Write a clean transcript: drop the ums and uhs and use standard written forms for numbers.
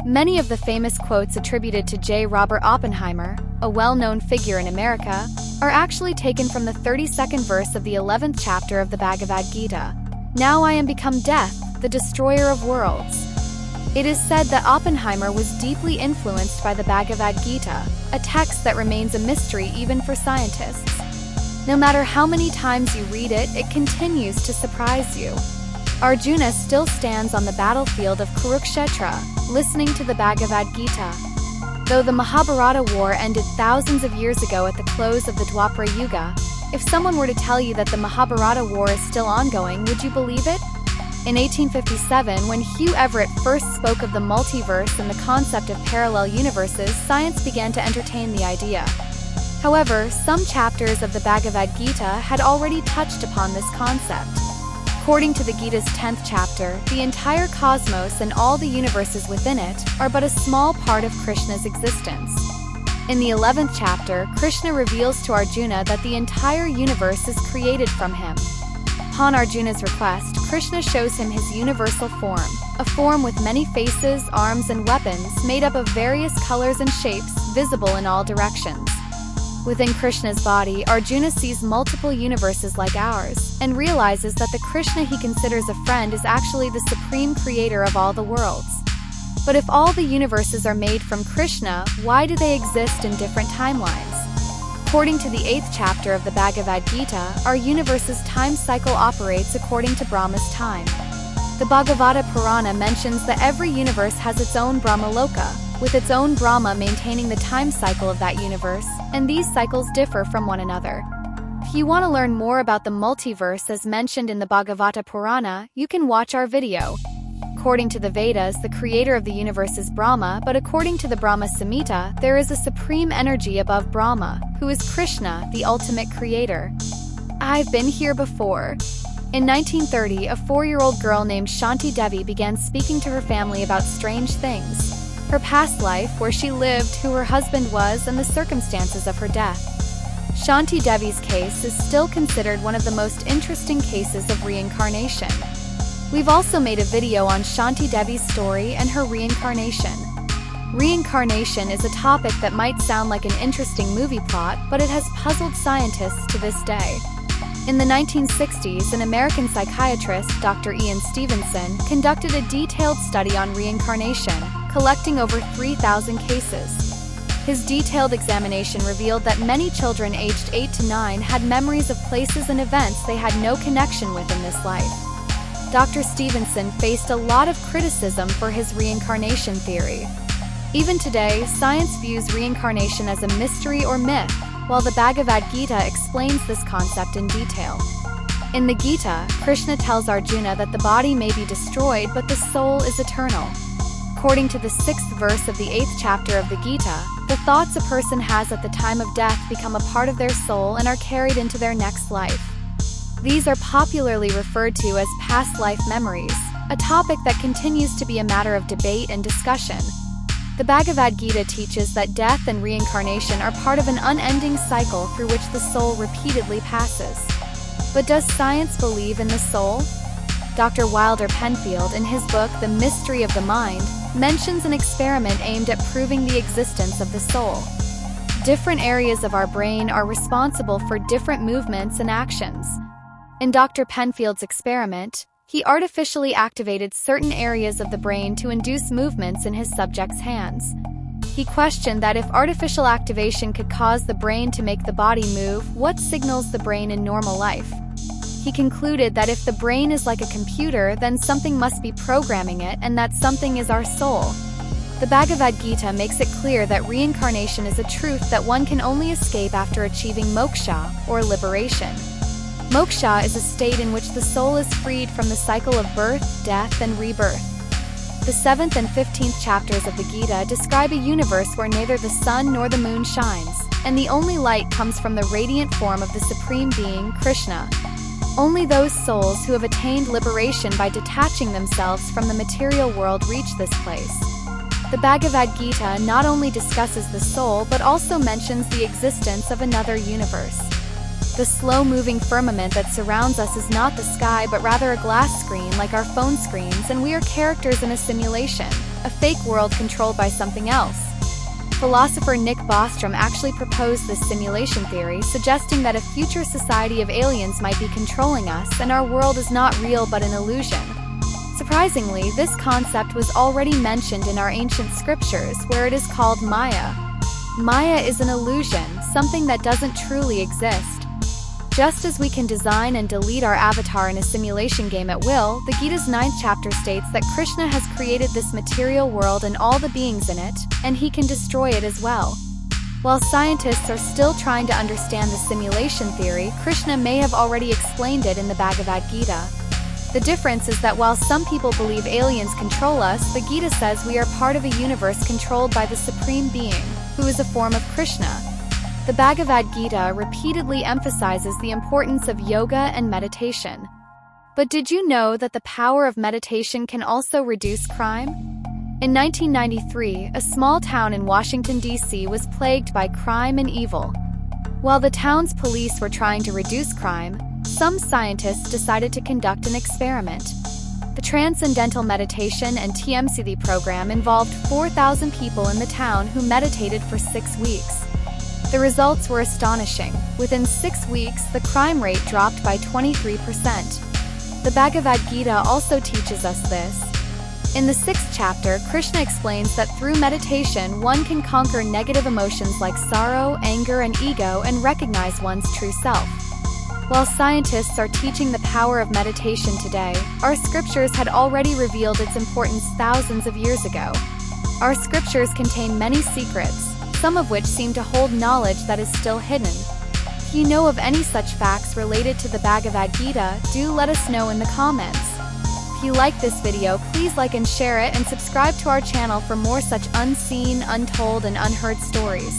Many of the famous quotes attributed to J. Robert Oppenheimer, a well-known figure in America, are actually taken from the 32nd verse of the 11th chapter of the Bhagavad Geeta. Now I am become death, the destroyer of worlds. It is said that Oppenheimer was deeply influenced by the Bhagavad Geeta, a text that remains a mystery even for scientists. No matter how many times you read it, it continues to surprise you. Arjuna still stands on the battlefield of Kurukshetra, listening to the Bhagavad Geeta. Though the Mahabharata war ended thousands of years ago at the close of the Dwapara Yuga, if someone were to tell you that the Mahabharata war is still ongoing, would you believe it? In 1857, when Hugh Everett first spoke of the multiverse and the concept of parallel universes, science began to entertain the idea. However, some chapters of the Bhagavad Gita had already touched upon this concept. According to the Gita's 10th chapter, the entire cosmos and all the universes within it are but a small part of Krishna's existence. In the 11th chapter, Krishna reveals to Arjuna that the entire universe is created from him. Upon Arjuna's request, Krishna shows him his universal form, a form with many faces, arms, and weapons made up of various colors and shapes, visible in all directions. Within Krishna's body, Arjuna sees multiple universes like ours, and realizes that the Krishna he considers a friend is actually the supreme creator of all the worlds. But if all the universes are made from Krishna, why do they exist in different timelines? According to the 8th chapter of the Bhagavad Gita, our universe's time cycle operates according to Brahma's time. The Bhagavata Purana mentions that every universe has its own Brahmaloka, with its own Brahma maintaining the time cycle of that universe, and these cycles differ from one another. If you want to learn more about the multiverse as mentioned in the Bhagavata Purana, you can watch our video. According to the Vedas, the creator of the universe is Brahma, but according to the Brahma Samhita, there is a supreme energy above Brahma, who is Krishna, the ultimate creator. I've been here before. In 1930, a 4-year-old girl named Shanti Devi began speaking to her family about strange things. Her past life, where she lived, who her husband was, and the circumstances of her death. Shanti Devi's case is still considered one of the most interesting cases of reincarnation. We've also made a video on Shanti Devi's story and her reincarnation. Reincarnation is a topic that might sound like an interesting movie plot, but it has puzzled scientists to this day. In the 1960s, an American psychiatrist, Dr. Ian Stevenson, conducted a detailed study on reincarnation, collecting over 3,000 cases. His detailed examination revealed that many children aged 8 to 9 had memories of places and events they had no connection with in this life. Dr. Stevenson faced a lot of criticism for his reincarnation theory. Even today, science views reincarnation as a mystery or myth, while the Bhagavad Gita explains this concept in detail. In the Gita, Krishna tells Arjuna that the body may be destroyed, but the soul is eternal. According to the 6th verse of the 8th chapter of the Gita, the thoughts a person has at the time of death become a part of their soul and are carried into their next life. These are popularly referred to as past life memories, a topic that continues to be a matter of debate and discussion. The Bhagavad Gita teaches that death and reincarnation are part of an unending cycle through which the soul repeatedly passes. But does science believe in the soul? Dr. Wilder Penfield, in his book The Mystery of the Mind, mentions an experiment aimed at proving the existence of the soul. Different areas of our brain are responsible for different movements and actions. In Dr. Penfield's experiment, he artificially activated certain areas of the brain to induce movements in his subject's hands. He questioned that if artificial activation could cause the brain to make the body move, what signals the brain in normal life? He concluded that if the brain is like a computer, then something must be programming it, and that something is our soul. The Bhagavad Gita makes it clear that reincarnation is a truth that one can only escape after achieving moksha, or liberation. Moksha is a state in which the soul is freed from the cycle of birth, death, and rebirth. The 7th and 15th chapters of the Gita describe a universe where neither the sun nor the moon shines, and the only light comes from the radiant form of the Supreme Being, Krishna. Only those souls who have attained liberation by detaching themselves from the material world reach this place. The Bhagavad Gita not only discusses the soul but also mentions the existence of another universe. The slow-moving firmament that surrounds us is not the sky but rather a glass screen like our phone screens, and we are characters in a simulation, a fake world controlled by something else. Philosopher Nick Bostrom actually proposed this simulation theory, suggesting that a future society of aliens might be controlling us and our world is not real but an illusion. Surprisingly, this concept was already mentioned in our ancient scriptures, where it is called Maya. Maya is an illusion, something that doesn't truly exist. Just as we can design and delete our avatar in a simulation game at will, the Gita's 9th chapter states that Krishna has created this material world and all the beings in it, and he can destroy it as well. While scientists are still trying to understand the simulation theory, Krishna may have already explained it in the Bhagavad Gita. The difference is that while some people believe aliens control us, the Gita says we are part of a universe controlled by the Supreme Being, who is a form of Krishna. The Bhagavad Gita repeatedly emphasizes the importance of yoga and meditation. But did you know that the power of meditation can also reduce crime? In 1993, a small town in Washington, D.C. was plagued by crime and evil. While the town's police were trying to reduce crime, some scientists decided to conduct an experiment. The Transcendental Meditation and TMCD program involved 4,000 people in the town who meditated for 6 weeks. The results were astonishing. Within 6 weeks, the crime rate dropped by 23%. The Bhagavad Gita also teaches us this. In the 6th chapter, Krishna explains that through meditation, one can conquer negative emotions like sorrow, anger, and ego and recognize one's true self. While scientists are teaching the power of meditation today, our scriptures had already revealed its importance thousands of years ago. Our scriptures contain many secrets, some of which seem to hold knowledge that is still hidden. If you know of any such facts related to the Bhagavad Gita, do let us know in the comments. If you like this video, please like and share it and subscribe to our channel for more such unseen, untold, and unheard stories.